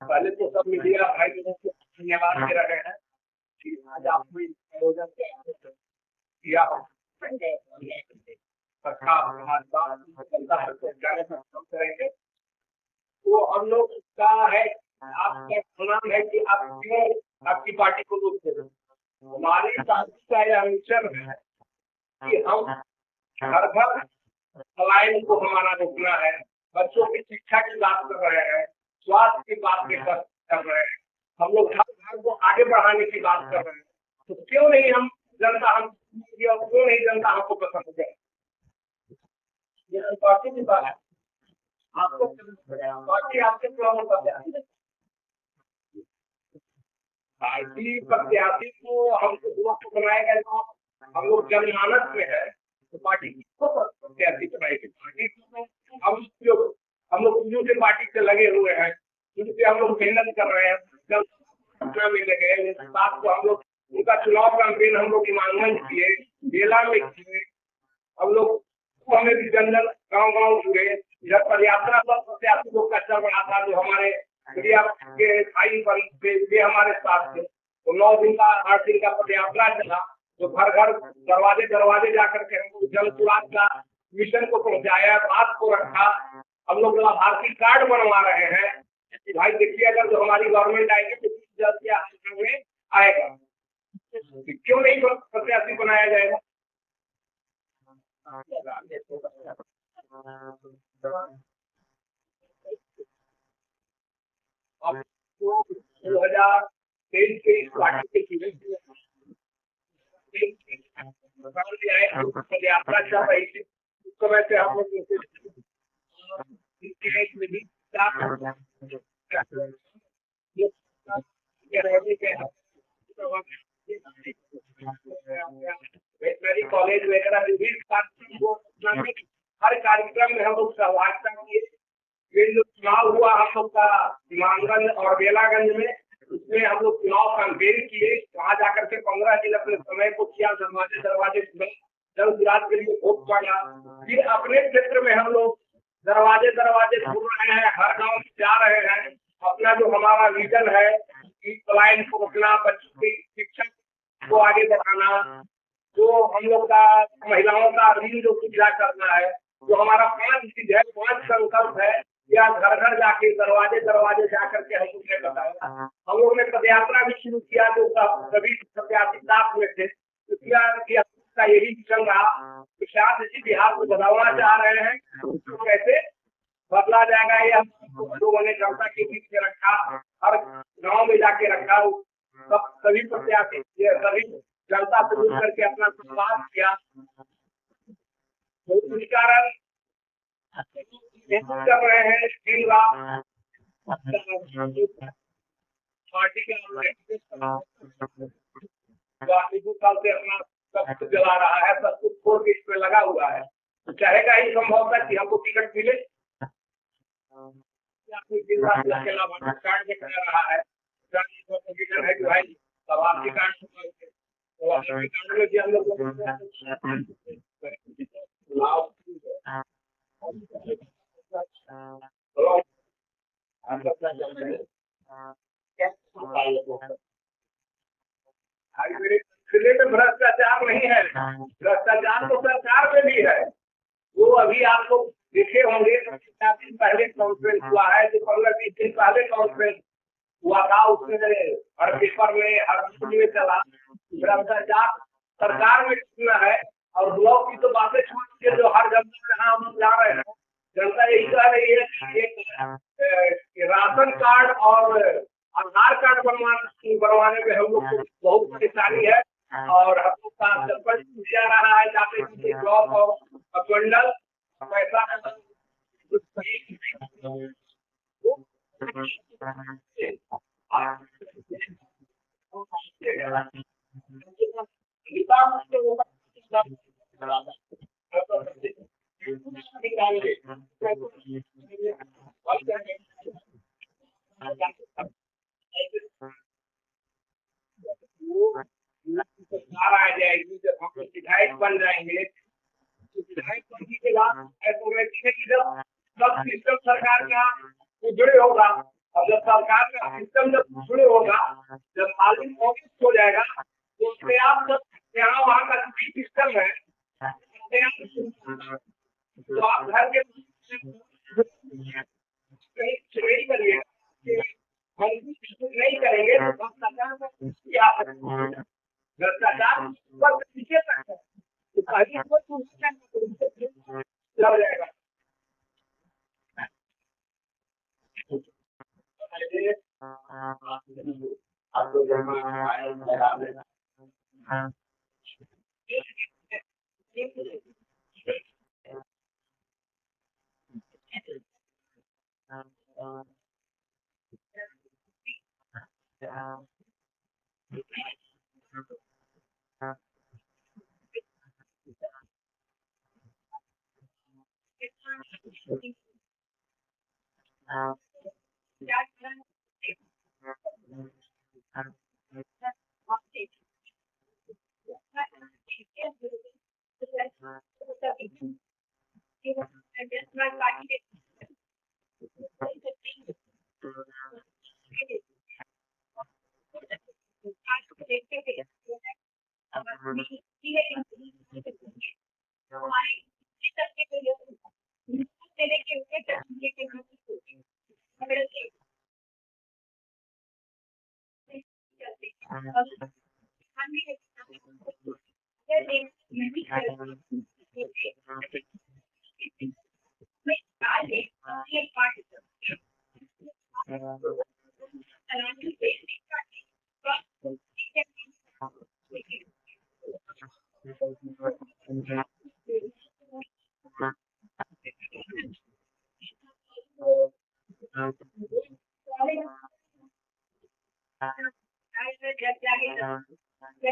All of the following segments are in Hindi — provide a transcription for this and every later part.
पहले तो सब मीडिया भाई लोगों को धन्यवाद दे रहे हैं कि आज आपने आयोजन किया अच्छा हमारे बात चलता है तो जाने पर हम करेंगे तो हम लोग का है आपका सुनाम है कि आप क्यों आपकी पार्टी को लोग दे रहे हैं। हमारी पार्टी का यह मिशन है कि हम हर घर पलायन को हमारा रोकना है, बच्चों की शिक्षा की बात कर रहे हैं, स्वास्थ्य की बात कर रहे हैं, हम लोग हर घर को आगे बढ़ाने की बात कर रहे हैं। तो क्यों नहीं हम जनता हम क्यों नहीं जनता हमको पसंद है? ये पार्टी की बात है। आपको पार्टी आपके चुनाव प्रत्याशी पार्टी प्रत्याशी को हमको को बनाया गया हम लोग जनमानस में है तो पार्टी किसको प्रत्याशी बनाएगी? पार्टी को हम लोग शुरू से पार्टी से लगे हुए हैं, शुरू से हम लोग मेहनत कर रहे हैं, जब पटना में लगे हैं साथ को हम लोग उनका चुनाव कैंपेन हम लोग ईमानगंज किए, बेला में किए, हम लोग हमें भी जन जन गाँव गाँव हुए इधर पदयात्रा पर प्रत्याशी लोग का चल रहा था जो हमारे मीडिया के भाई वे हमारे साथ थे। तो 9 दिन का 8 दिन का पदयात्रा चला तो घर घर दरवाजे दरवाजे जाकर के हम जन सुराग का मिशन को पहुंचाया, बात को रखा। हम लोग लाभार्थी कार्ड बनवा रहे हैं कि भाई देखिए अगर जो हमारी गवर्नमेंट आएगी तो 20,000 में आएगा, क्यों नहीं प्रत्याशी बनाया जाएगा? अब 2023 के इस पार्टी के यात्रा चल रही थी उस समय से हम लोग वेटनरी कॉलेज वगैरह विभिन्न हर कार्यक्रम में हम लोग सहभागिता किए। ये जो चुनाव हुआ हम लोग का ईमानगंज और बेलागंज में, उसमें हम लोग चुनाव कैंपेन किए, वहां जाकर के 15 दिन अपने समय को किया, दरवाजे दरवाजे जन सुराज के लिए वोट पड़ा। फिर अपने क्षेत्र में हम लोग दरवाजे दरवाजे घूम रहे हैं, हर गांव जा रहे हैं। अपना जो हमारा विजन है कि पलायन को रोकना, बच्चों की शिक्षा को आगे बढ़ाना, जो हम लोग का महिलाओं का ऋण जो सुविधा करना है, जो हमारा 5 चीज है, 5 संकल्प है, या घर घर जाके दरवाजे दरवाजे जाकर के हम लोग ने बताया। हम लोग ने पदयात्रा भी शुरू किया जो सभी प्रत्याशी साथ में थे, तो का यही मिशन रहा। तो शायद इसी बिहार को बदलना चाह रहे हैं, तो कैसे बदला जाएगा ये हम लोगों ने जनता के बीच में रखा, हर गाँव में जाके रखा। सब सभी प्रत्याशी सभी जनता से मिल करके अपना संवाद किया, तो इस कारण कर रहे हैं दिन रात पार्टी के साल से अपना सब कुछ चला रहा है, सब कुछ छोड़ के इस पे लगा हुआ है। तो चाहेगा ही संभव था कि हमको टिकट मिले, दिन रात कार्ड में कर रहा है है कि भाई सब आपके कार्ड तो आपके कार्ड में भी हम लोग भाई मेरे जिले में भ्रष्टाचार नहीं है, भ्रष्टाचार तो सरकार में भी है। वो अभी आपको देखे होंगे 4 दिन पहले कॉन्फ्रेंस हुआ है, जो 15-20 दिन पहले कॉन्फ्रेंस हुआ था, उसमें हर पेपर में हर न्यूज में चला भ्रष्टाचार सरकार में कितना है। और ब्लॉक की तो बातें छोड़ के जो हर जनता जहाँ हम लोग जा रहे हैं, जनता यही कह रही है कि एक राशन कार्ड और आधार कार्ड बनवाने में हम लोग को बहुत परेशानी है। और हम लोग का सरपंच पूछा रहा है जाते कि ब्लॉक और मंडल पैसा सरकार आ जाएगी, जब हम लोग विधायक बन जाएंगे तो विधायक बनने के बाद ऐसा है कि जब सब सिस्टम सरकार का सुदृढ़ होगा, और जब सरकार का सिस्टम जब सुदृढ़ होगा, जब मालिक ऑफिस हो जाएगा, तो उससे आप जब यहाँ वहाँ का सिस्टम है अपने आप, तो आप घर के नहीं करिएगा, नहीं करेंगे तो सरकार का क्या भ्रष्टाचार ऊपर से नीचे तक है, तो पहले चल जाएगा। आप लोग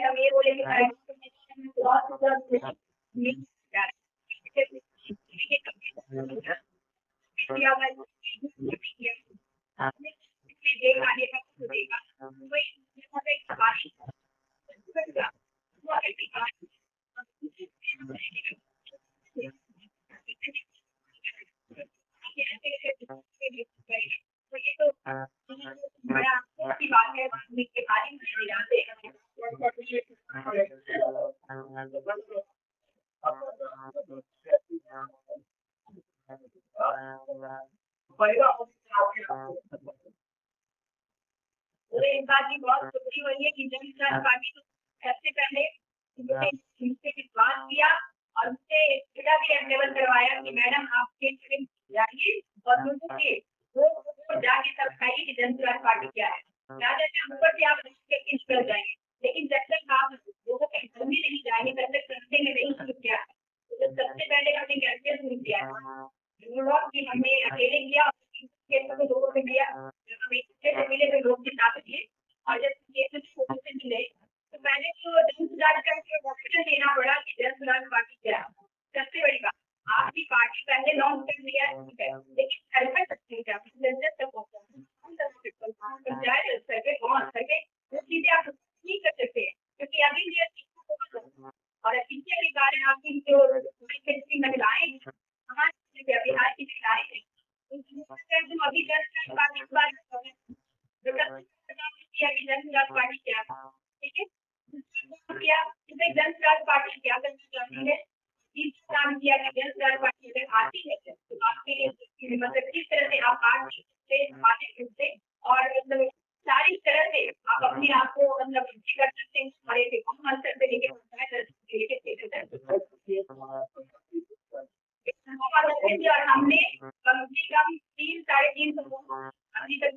हम ये बोलेंगे एक बात की बहुत खुशी हुई है कि जनता पार्टी को सबसे पहले उनसे विश्वास किया और उनसे सुविधा भी अवेलेबल करवाया कि मैडम आपके जाइए और लोगों के वो जाके सब खाइए कि जनता पार्टी क्या है। ऊपर से आप कर जाएंगे, लेकिन जब तक आप लोगों के घर में नहीं जाएंगे तब तक सस्ते में नहीं शुरू किया। तो सबसे पहले हमने कैसे शुरू किया कि हमने अकेले किया, लोगों से किया, मिले तो लोग के साथ किए। और जब ये से मिले तो पहले तो 10,000 का ऑप्शन देना पड़ा कि 10,000 पार्टी क्या। सबसे बड़ी बात, आपकी पार्टी पहले लॉन्ग टर्म लिया है, लेकिन सर्वे सकते हैं पंचायत स्तर पे गाँव स्तर पे वो चीजें आप नहीं कर सकते हैं, क्योंकि अभी ये और पीछे के कारण आपकी जो महिलाएं हमारे बिहार की महिलाएं हैं, तुम अभी 10,000 इस बार पार्टी क्या, ठीक है। किया इसमें जनसुराज पार्टी क्या करना चाहती है, इस काम किया कि जनसुराज पार्टी अगर आती है तो आपके लिए मतलब किस तरह से आप आर्थिक से सामाजिक रूप से और मतलब सारी तरह से आप अपने आप को मतलब वृद्धि कर सकते हैं, हमारे गाँव स्तर से लेके पंचायत स्तर से लेके क्षेत्र तक। और हमने कम से कम 3-3.5 अभी तक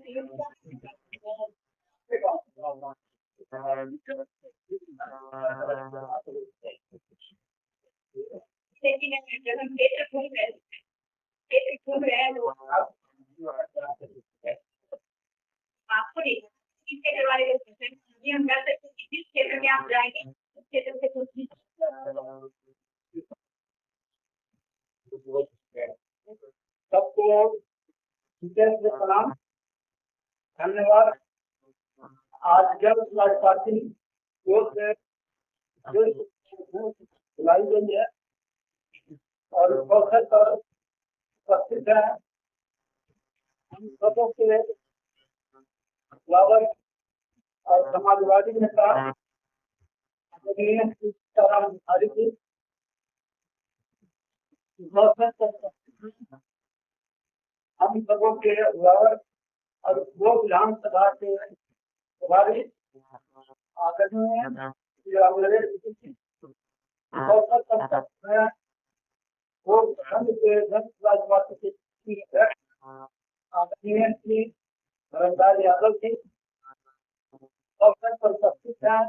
लेकिन जब हम क्षेत्र घूम रहे हैं तो आपको नहीं इस क्षेत्र वाले लोग हम कर सकते हैं कि जिस क्षेत्र में आप जाएंगे उस क्षेत्र से कुछ भी सबको प्रणाम, धन्यवाद। आज जब पार्टी बुलाई गई है और अवसर पर उपस्थित है हम सबों के फ्लावर और समाजवादी नेता हम सबों के फ्लावर और वो विधानसभा के प्रभारी आदरणीय वो संघ के आदरणीय धर्मदास यादव जी अवसर पर उपस्थित हैं,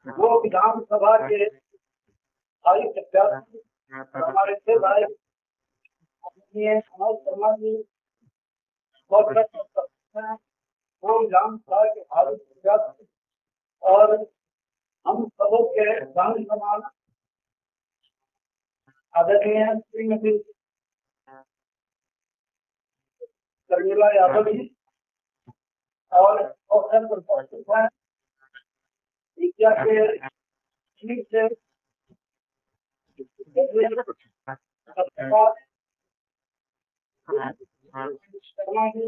वो विधानसभा के स्थायी प्रत्याशी हमारे थे भाई आदरणीय मनोज शर्मा जी अवसर पर उपस्थित हैं, वो विधानसभा के भावी प्रत्याशी और हम सबों के संघ समान आदरणीय श्रीमती शर्मिला यादव जी और अवसर पर उपस्थित हैं विद्या के से शर्मा जी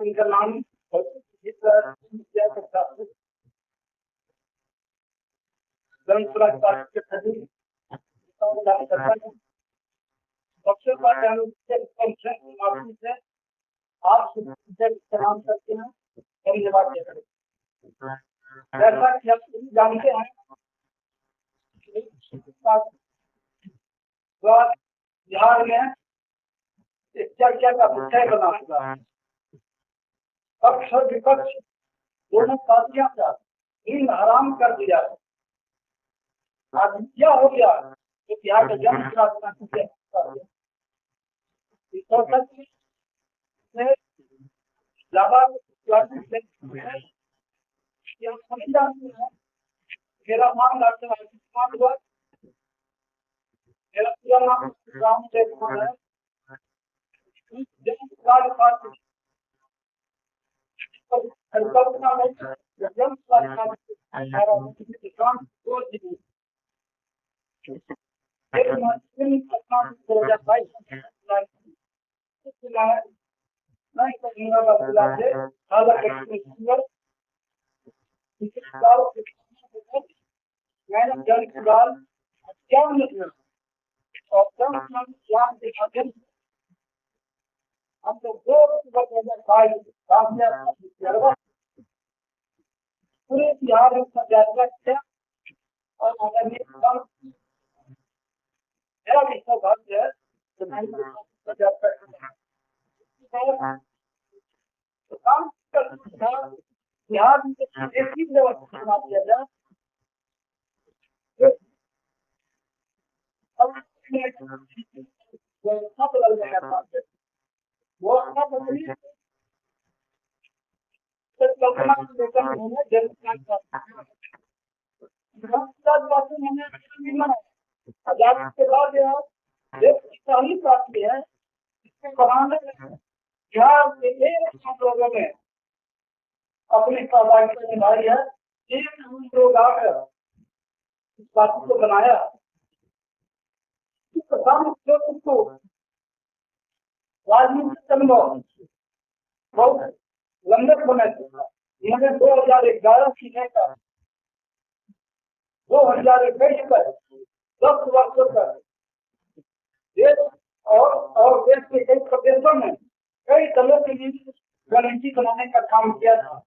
इनका नाम आप प्रणाम करते हैं, धन्यवाद देते हैं। जैसा कि आप सभी जानते हैं बिहार में चर्चा का विषय बना हुआ है। पक्ष और विपक्ष दोनों पार्टियों का इन हराम कर दिया। आज क्या हो गया तो बिहार का जन मेरा नाम डॉक्टर आयुष्मान हुआ, मेरा पूरा नाम राम कुमार है। हम लोग 2022 पूरे बिहार में है और अगर मेरा भी सौभाग्य है तो बिहार में एक ही व्यवस्था बना दिया जाए व्यवस्था बदल जाएगा वो अपना बदलिए कल्पना आजादी के बाद यह देश की पहली प्राप्ति है। इसके बनाने में बिहार के 1 लोगों ने अपनी सहभागिता निभाई है। 1 लोग आकर इस पार्टी को बनाया। इस प्रधान को राजनीतिक अनुभव बहुत लंबे समय से था। इन्होंने 2011 की नेता 2021 तक 10 वर्षों तक देश और देश के कई प्रदेशों में कई दलों के लिए रणनीति बनाने का काम किया था।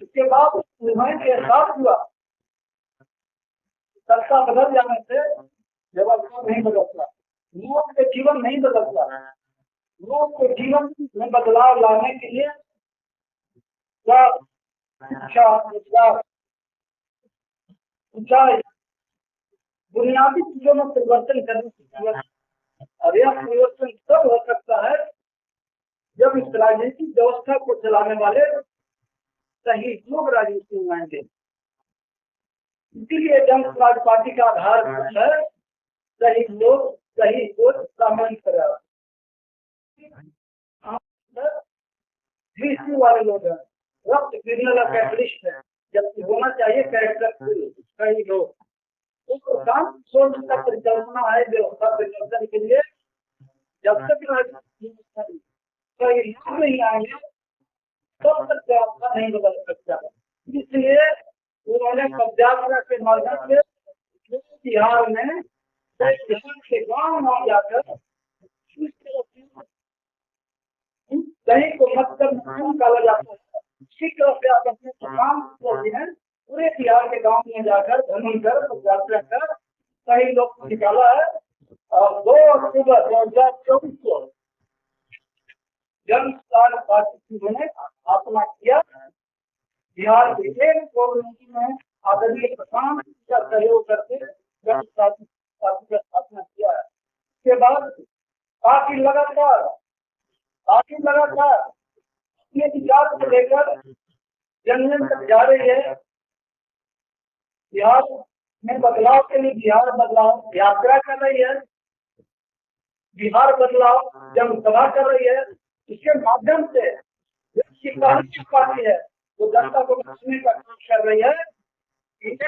इसके बाद उन्हें एहसास हुआ सत्ता बदल जाने से व्यवस्था नहीं बदलता, लोगों के जीवन नहीं बदलता। लोगों के जीवन में बदलाव लाने के लिए शिक्षा, रोजगार, ऊंचाई, बुनियादी चीजों में परिवर्तन करने की जरूरत है। और यह परिवर्तन तब हो सकता है जब इस राजनीतिक व्यवस्था को चलाने वाले सही लोग राजनीति में आएंगे। इसीलिए जन समाज पार्टी का आधार है सही लोग, सही सोच, सामान्य प्रयास वाले लोग हैं। रक्त गिरने वाला कैटलिस्ट है, जबकि होना चाहिए कैरेक्टर सही लोग। तो काम सोच का परिकल्पना है व्यवस्था परिवर्तन के लिए। जब तक सही लोग नहीं आएंगे तब तक व्यवस्था नहीं बदल सकता। इसलिए उन्होंने पदयात्रा के माध्यम से बिहार में के गाँव जाकर कहीं को मत कर निकाला जाता है। इसी तरह से आप अपने तमाम पूरे बिहार के गांव में जाकर भ्रमण कर पदयात्रा कर सही लोग को निकाला है। और 2 अक्टूबर 2024 को जन समाज पार्टी ने स्थापना किया। बिहार के 1 गवर्नमेंट में आदरणीय प्रधान का सहयोग करके जन पार्टी का स्थापना किया है। इसके बाद पार्टी लगातार अपने विचार को लेकर जन तक जा रही है। बिहार में बदलाव के लिए बिहार बदलाव यात्रा कर रही है। बिहार बदलाव जनसभा कर रही है। इसके माध्यम से जो पार्टी है वो जनता को बचाने का काम कर रही है। इसे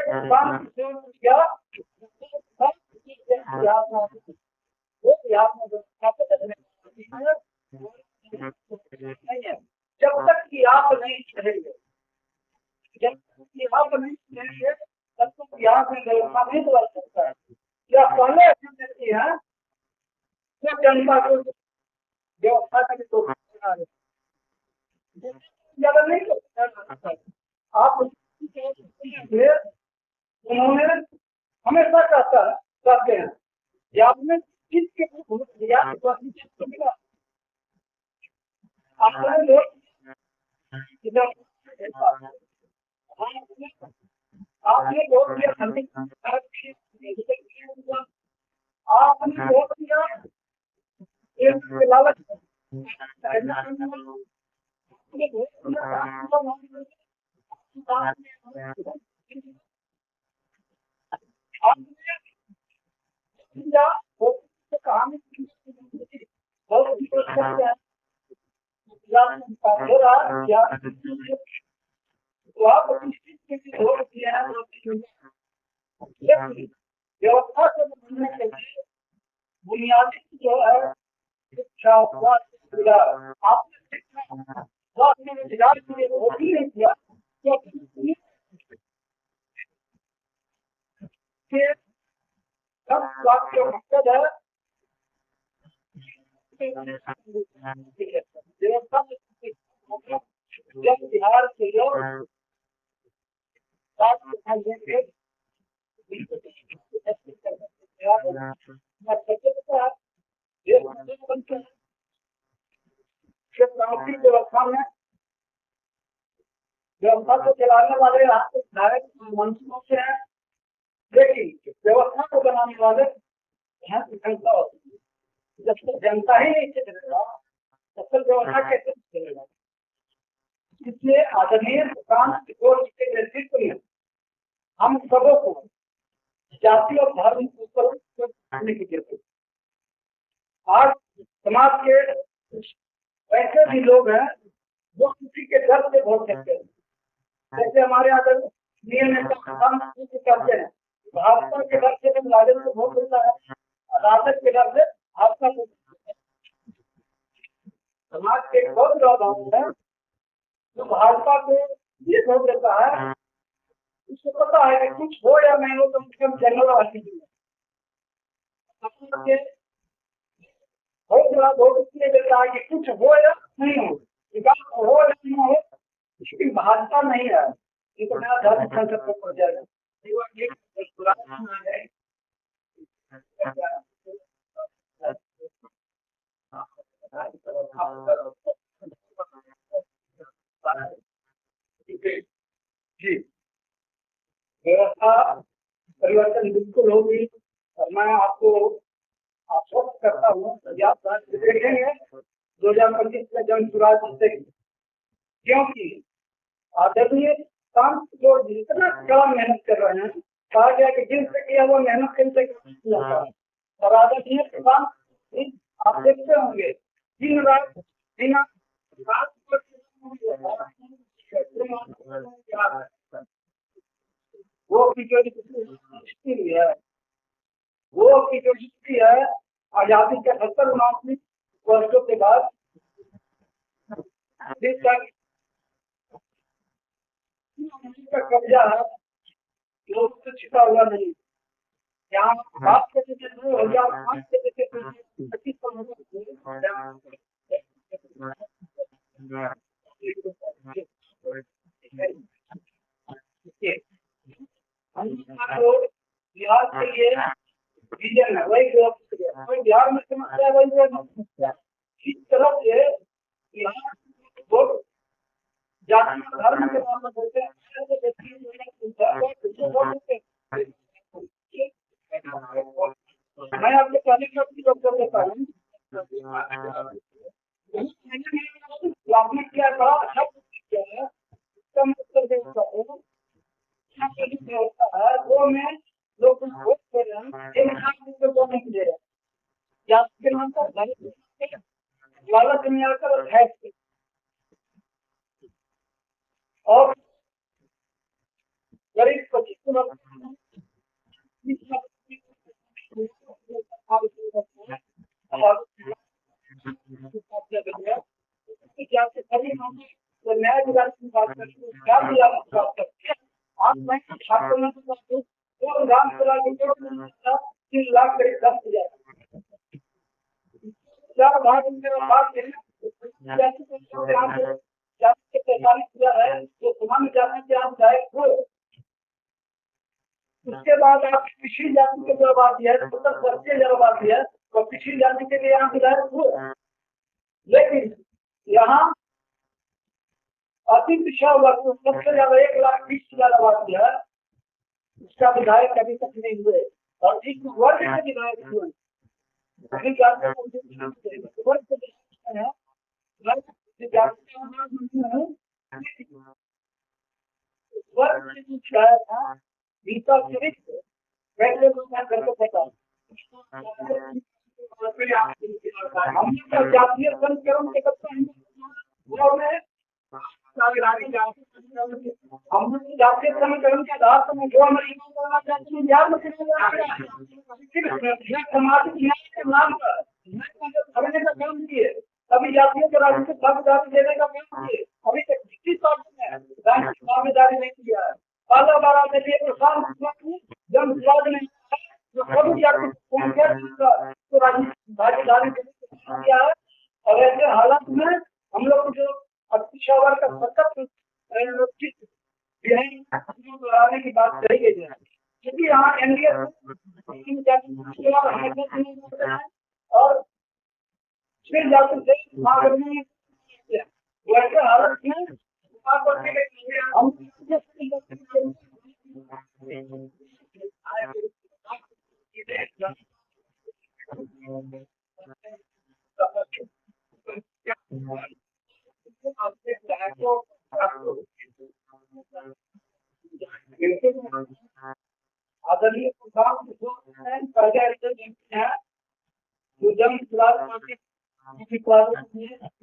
नहीं है। जब तक कि आप नहीं करेंगे, जब तक कि आप नहीं करेंगे तब तक यहाँ में व्यवस्था नहीं बदल सकता है। क्या पहले ऐसे व्यक्ति है जो जनता को व्यवस्था के लिए ज्यादा नहीं कर सकता। आप उन्होंने हमेशा कहते हैं कि आपने किसके वोट दिया आपने वोट आपने वोट दिया आपने वोट दिया लालच व्यवस्था से बचने के लिए बुनियादी जो है शिक्षा, स्वास्थ्य, आपने स्वास्थ्य रोजगार के लिए वोट ही नहीं किया सब स्वास्थ्य मकसद है व्यवस्था। जब बिहार के लोग व्यवस्था में व्यवस्था को चलाने वाले विधायक मंत्रियों से हैं, लेकिन व्यवस्था को बनाने वाले यहाँ की जनता होती है। जब तक जनता ही नहीं चलेगा तब तक व्यवस्था कैसे चलेगा। इसलिए आदरणीय प्रधान के नेतृत्व में हम सबों को जाति और धर्म के ऊपर को करने की जरूरत है। आज समाज के ऐसे भी लोग हैं जो किसी के डर से वोट देते हैं। जैसे हमारे यहाँ नियम करते हैं, भाजपा के डर से राजद को वोट देता है, राजद के डर से भाजपा को। समाज के बहुत लोग हैं जो भाजपा को ये वोट देता है, उसको पता है कि कुछ हो या नहीं हो तो कम जनरल वाली बहुत बड़ा वोट इसलिए देता है कि कुछ हो या नहीं हो, विकास हो या नहीं हो, इसकी भाजपा नहीं है, ये तो नया धर्म संसद तक पहुंच जाएगा। जी, व्यवस्था परिवर्तन बिल्कुल होगी और मैं आपको आश्वस्त करता हूँ आप देखेंगे 2025 में जन सुराज जीतेगी, क्योंकि आदरणीय काम जो जितना कड़ा मेहनत कर रहे हैं, कहा गया कि जिनसे किया वो मेहनत करते किया और आदरणीय काम आप देखते होंगे दिन रात बिना वो की जो स्थिति है, वो की जो स्थिति है आजादी के 70-79 वर्षों के बाद का कब्जा है, लोग से छिपा हुआ नहीं। यहाँ बात करते थे 2005 से लेकर 25 बिहार के लिए विजन है, वही बिहार में समस्या है, वही समस्या है। इस तरह से यहाँ वोट जाति धर्म के नाम पर बोलते हैं, मैं आपको कहने का उत्तर देता हूँ, आपने क्या बड़ा अच्छा किया है, इसका मैं उत्तर देता हूँ। है वो में लोग वोट कर रहे हैं, वो नहीं दे रहे, जाति के नाम पर लालच में आकर है और गरीब 25 न्याय विधान की बात करते हैं, क्या दिया आप मैं छात्रों में तो राम चला के 3 लाख करीब 10,000 4 भाग बात है 45,000 है, तो सामान्य जाति के आप जाए हो। उसके बाद आप पिछड़ी जाति के जब आती है 70% जब आती है तो पिछड़ी जाति के लिए आप विधायक हो, लेकिन यहाँ अति पिछड़ा वर्ग सबसे ज्यादा 1,20,000 आबादी है, उसका विधायक अभी तक नहीं हुए और इस वर्ग के विधायक हुए गीता चरित्र पहले करके फेंका हमने जातीय संस्करण के हमने जातीय समीकरण के आधार पर जो मशीन करना चाहते हैं बिहार में सामाजिक न्याय के नाम पर करने का काम किए, अभी जातियों के राजनीतिक भागीदारी देने का काम किए, अभी तक 21 साल में राजनीतिक भागीदारी नहीं किया है। पहला बार आपने लिए प्रशांत जन सुराज ने जो कभी तो राजनीतिक भागीदारी किया है और ऐसे हालात में हम लोग जो पिछड़ा वर्ग का सतत बढ़ाने की बात कही गई है, क्योंकि यहाँ एनडीए और फिर जाते वैसे हालत में हम आदरणीय जन सुराज पार्टी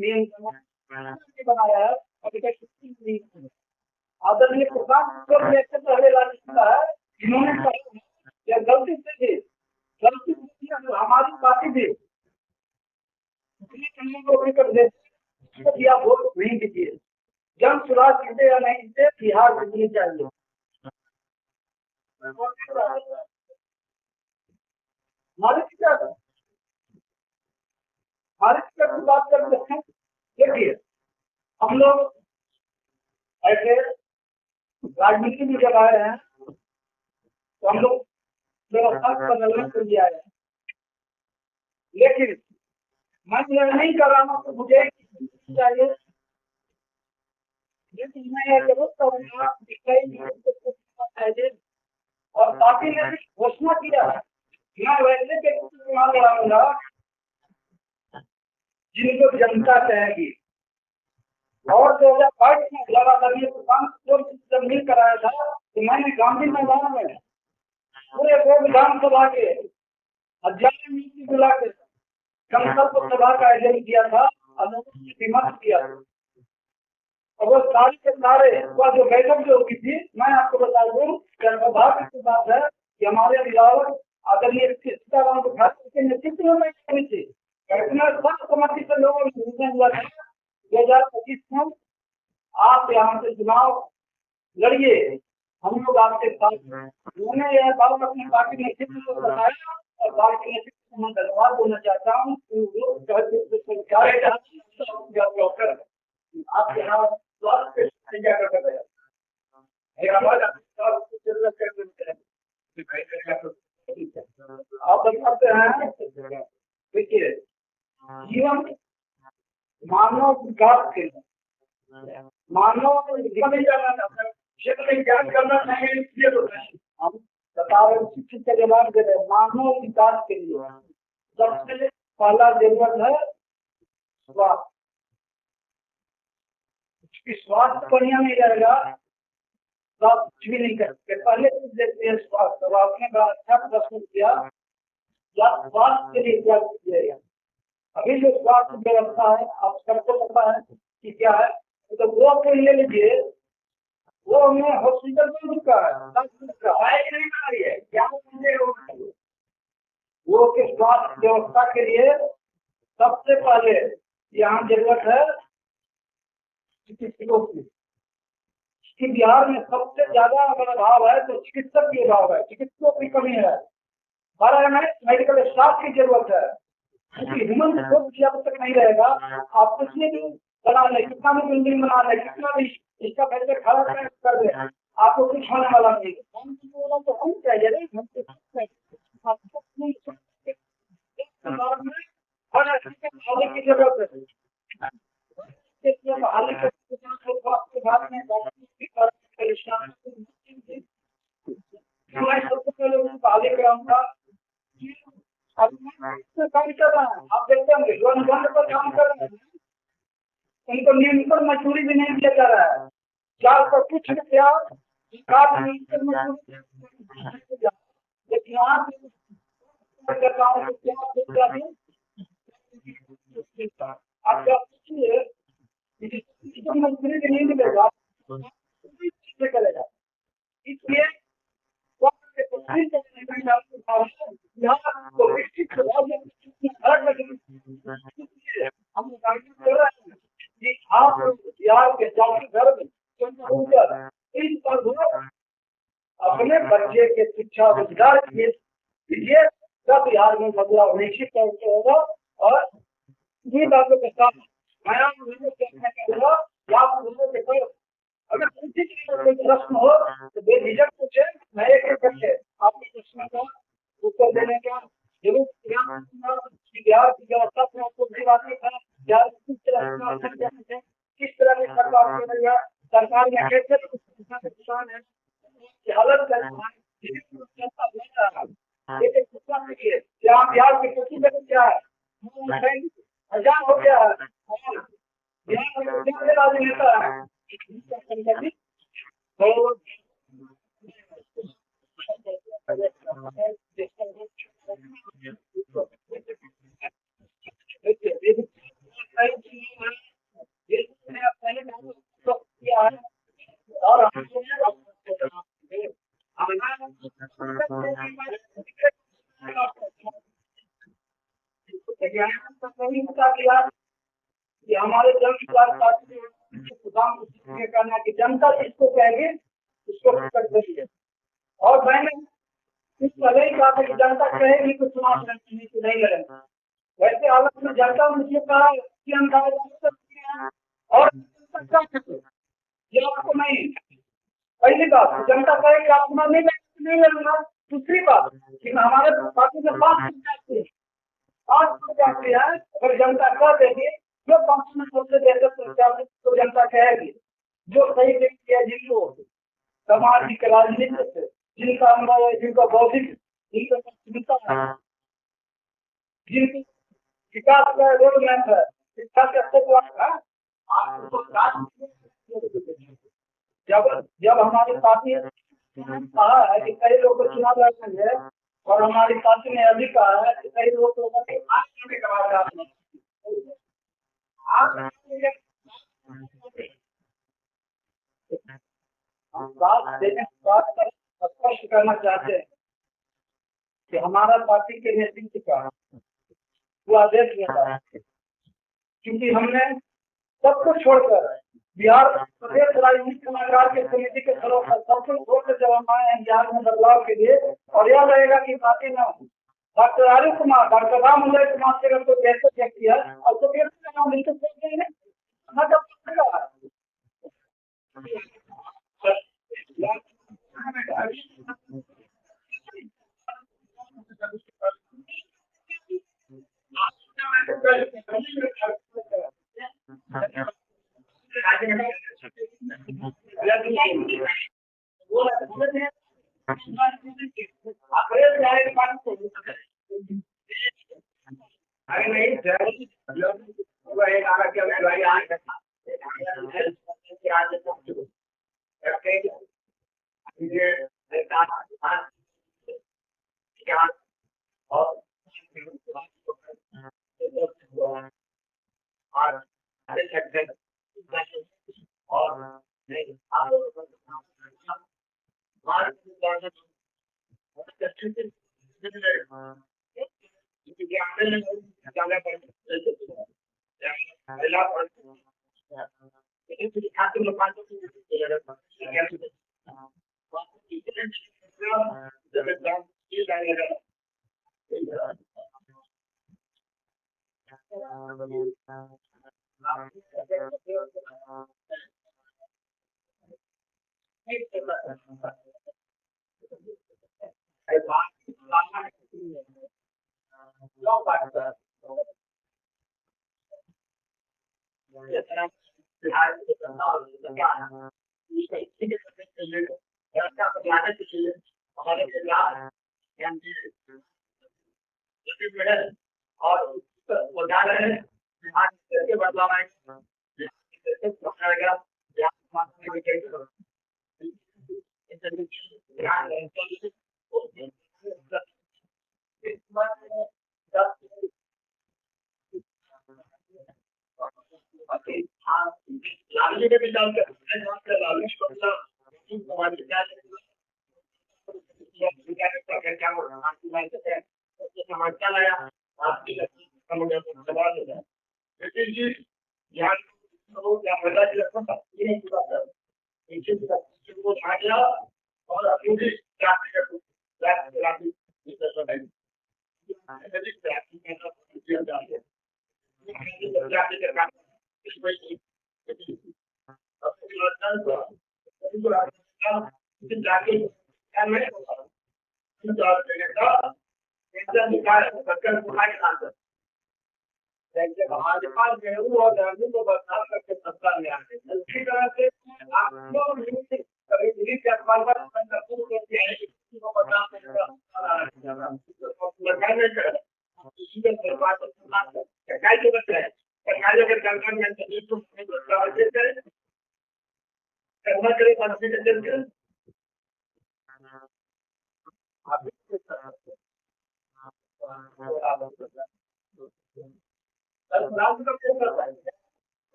नियम बनाया है, अभी तक नहीं है। आदरणीय प्रकाश पहले राजनेता है जिन्होंने कहा यह गलती से थी, गलती से हमारी पार्टी थी, को टिकट देते आप वोट नहीं दीजिए। जन सुराज जीते या नहीं जीते, बिहार जीतनी चाहिए। हमारे की बात करते हैं। देखिए, हम लोग ऐसे राजनीति में जब आए हैं तो हम लोग व्यवस्था बदलने के लिए आए हैं, लेकिन मैं यह नहीं कर रहा हूँ तो मुझे चाहिए, लेकिन मैं यह जरूर कहूँगा और पार्टी ने भी घोषणा किया है मैं वैसे के चुनाव लड़ाऊंगा जिनको जनता कहेगी। और 2022 में लगातार जब मिल कराया था तो मैंने गांधी मैदान में पूरे 2 विधानसभा के 1000 मीटिंग बुला के संकल्प सभा का आयोजन किया था, विमर्श किया था। और वो सारे के सारे जो बैठक जो होती थी, मैं आपको बता दूं सौभाग्य की बात है कि हमारे अभिभावक आदरणीय सीताराम के नेतृत्व में हुई थी। सर्वसम्मति से लोगों ने निर्णय हुआ था 2025 में आप यहाँ से चुनाव लड़िए, हम लोग आपके साथ। मैंने यह बात अपनी पार्टी नेतृत्व को बताया और पार्टी नेतृत्व को मैं धन्यवाद देना चाहता हूँ। आप यहाँ स्वास्थ्य आप बताते हैं। देखिए, जीवन मानव विकास के लिए मानव ज्ञान करना चाहिए, इसलिए तो हम सरकार शिक्षित का जवाब दे रहे। मानव विकास के लिए सबसे पहला जरूरत है स्वास्थ्य। स्वास्थ्य बढ़िया नहीं रहेगा तो आप कुछ भी नहीं कर सकते। पहले देखते हैं स्वास्थ्य। आपने बड़ा अच्छा प्रश्न किया, स्वास्थ्य के लिए क्या कीजिएगा। अभी जो स्वास्थ्य व्यवस्था है आप सबको पता है कि क्या है, तो वो आपको ले लीजिए। वो हमें हॉस्पिटल में रुका है, नहीं बना रही है क्या वो के स्वास्थ्य व्यवस्था के लिए सबसे पहले यहाँ जरूरत है चिकित्सकों की। बिहार में सबसे ज्यादा अगर अभाव है तो चिकित्सक की अभाव है, चिकित्सकों की कमी है। हर मेडिकल स्टाफ की जरूरत है, क्योंकि ह्यूमन रिसोर्स जब तक नहीं रहेगा आप कुछ भी बना ले, कितना भी बिल्डिंग बना ले, कितना भी इसका पैसे खड़ा कर दे, आपको कुछ होने वाला नहीं। तो हम चाहिए की जरूरत है। सबसे पहले बहाली कराऊंगा। काम कर रहे हैं, आप देखते होंगे वन पर काम कर रहे हैं, उनको न्यूनतम मजदूरी भी नहीं दिया जा रहा है। 400 रुपया लेकिन आप पूछिए मजदूरी भी नहीं मिलेगा करेगा। इसलिए हम कर रहे हैं कि आप बिहार के जाति घर में अपने बच्चे के शिक्षा रोजगार कीजिए, तब बिहार में बदलाव निश्चित तौर से होगा। और ये बातों के साथ मैं अगर कोई प्रश्न हो तो बेझिझक पूछे, मैं एक करके आपके प्रश्न का उत्तर देने का जरूर बिहार की व्यवस्था से आपको भी बात था। बिहार किस तरह की सरकार चल रही है, सरकार में कैसे किसान है हालत क्या बिहार की कृषि में क्या है, 1000 हो गया है। बिहार में राजनेता है लेकिन नहीं पता किया कि हमारे जन सुधार पार्टी ने कहना कि जनता जिसको कहेगी उसको कर देंगे। और मैंने इस पहले ही कहा था कि जनता कहेगी तो चुनाव नहीं लड़ेंगे। वैसे हालत में जनता मुझे कहा कि हम और ये आपको नहीं। पहली बात जनता कहेगी आप चुनाव नहीं लड़ूंगा। दूसरी बात कि हमारे पार्टी में 5 प्रत्याशी है, अगर जनता कह देगी जो 5 में सबसे बेहतर प्रत्याशी तो जनता कहेगी जो सही व्यक्ति है, जिनको समाज की राजनीति से जिनका अनुभव है, जिनका बौद्धिक जिनका जिनकी विकास का रोड मैप है, शिक्षा के स्तर जब हमारी पार्टी कहा है कि कई लोग को चुनाव लड़ेंगे और हमारी पार्टी ने अभी कहा है कि कई लोग स्पष्ट करना चाहते हैं कि हमारा पार्टी के नेतृत्व का पूरा देश में, क्योंकि हमने सब कुछ छोड़कर बिहार प्रदेश राजनीतिक सलाहकार के समिति के खिलाफ सब कुछ छोड़कर जब हम आए हैं बिहार में बदलाव के लिए, और यह रहेगा कि पार्टी में डॉक्टर आर्य कुमार, डॉक्टर राम उदय कुमार से कोई बेहतर व्यक्ति है और तो फिर नाम बिल्कुल सही नहीं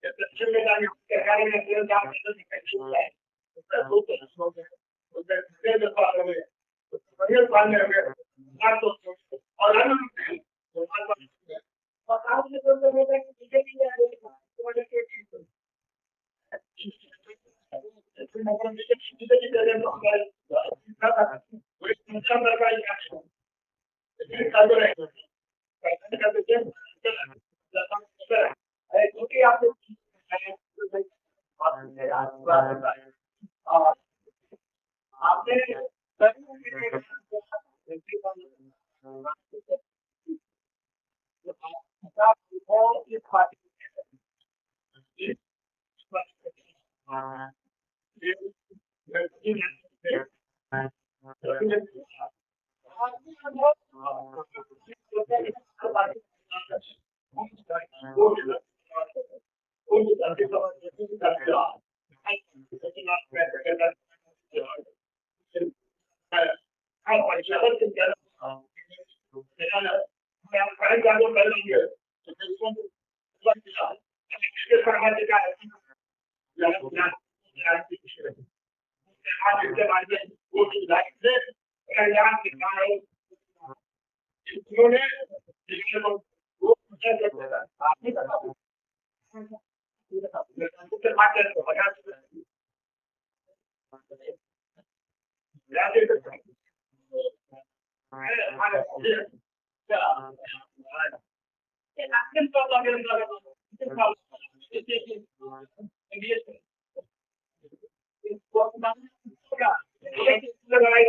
सरकारी में तेल दाम तो दिक्कत है और सरकार ने तो बोला कि चीजें नहीं आ रही तो वाले के ठीक क्योंकि आपने लड़ाई